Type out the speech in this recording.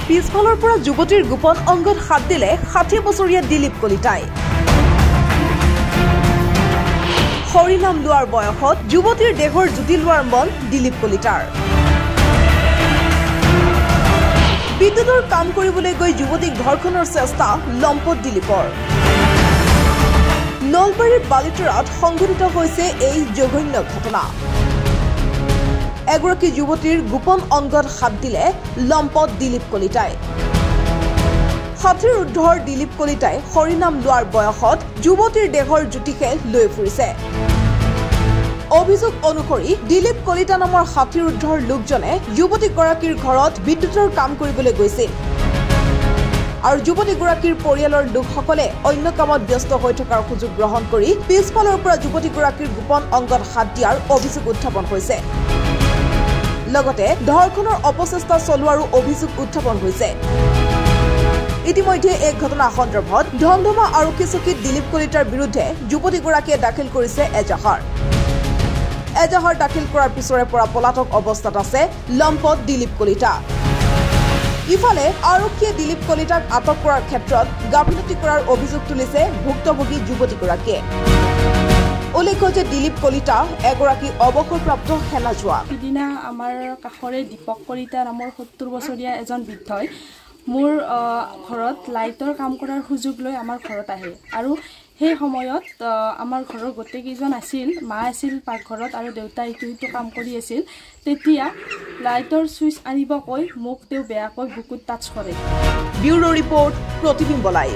পিছফালৰ পৰা যুৱতীৰ গোপন অংগত হাত দিলে 60 বছৰীয়া দিলীপ কলিতাই। হৰিনাম লোৱাৰ বয়সত যুৱতীৰ দেহৰ জুতি লোৱাৰ মন দিলীপ কলিতাৰ। বিদ্যুতৰ কাম কৰিবলৈ গৈ যুৱতীক ধৰ্ষণৰ চেষ্টা লম্পট দিলীপৰ। নলবাৰীৰ বালিতৰাত সংঘটিত হৈছে এই জঘন্য ঘটনা। এগৰাকী যুৱতীৰ গোপন অংগত হাত দিলে লম্পট দিলীপ কলিতাই। 60ৰ ঊৰ্ধৰ দিলীপ কলিতাই হৰিনাম লোৱাৰ বয়সত যুৱতীৰ দেহৰ জুতিকে লৈ ফুৰিছে। অভিযোগ অনুসৰি দিলীপ কলিতা নামৰ 60ৰ ঊৰ্ধৰ লোকজনে যুৱতীগৰাকীৰ ঘৰত বিদ্যুতৰ কাম কৰিবলৈ গৈছিল আৰু যুৱতীগৰাকীৰ পৰিয়ালৰ লোকসকলে অন্য কামত ব্যস্ত হৈ থকাৰ সুযোগ গ্ৰহণ কৰি পিছফালৰ পৰা যুৱতীগৰাকীৰ গোপন অংগত হাত দিয়াৰ অভিযোগ উত্থাপন হৈছে। লগতে ধৰ্ষণৰ অপচেষ্টা চলোৱাৰো অভিযোগ উত্থাপন হৈছে। ইতিমধ্যে এই ঘটনা সন্দৰ্ভত ধমধমা আৰক্ষী চকীত দিলীপ কলিতাৰ বিৰুদ্ধে যুৱতীগৰাকীয়ে দাখিল কৰিছে এজাহাৰ। এজাহাৰ দাখিল কৰাৰ পিছৰে পৰা পলাতক অৱস্থাত আছে লম্পট দিলীপ কলিতা। ইফালে আৰক্ষীয়ে দিলীপ কলিতাক আটক কৰাৰ ক্ষেত্ৰত গাফিলতি কৰাৰ অভিযোগ তুলিছে ভুক্তভোগী যুৱতীগৰাকীয়ে। উল্লেখ্য যে দিলীপ কলিতা এগৰাকী অৱসৰপ্ৰাপ্ত সেনা জোৱান। সিদিনা আমাৰ কাষৰে দীপক কলিতা নামৰ 70 বছৰীয়া এজন বৃদ্ধই মোৰ ঘৰত লাইটৰ কাম কৰাৰ সুযোগ লৈ আমাৰ ঘৰত আহে আৰু সেই সময়ত আমাৰ ঘৰৰ গোটেইকেইজন আছিল। মা আছিল পাকঘৰত আৰু দেউতা ইটো কাম কৰি আছিল। তেতিয়া লাইটৰ ছুইচ আনিব কৈ মোক তেওঁ বেয়াকৈ বুকুত টাচ কৰে। ব্যুৰো ৰিপৰ্ট, প্ৰতিবিম্ব লাইভ।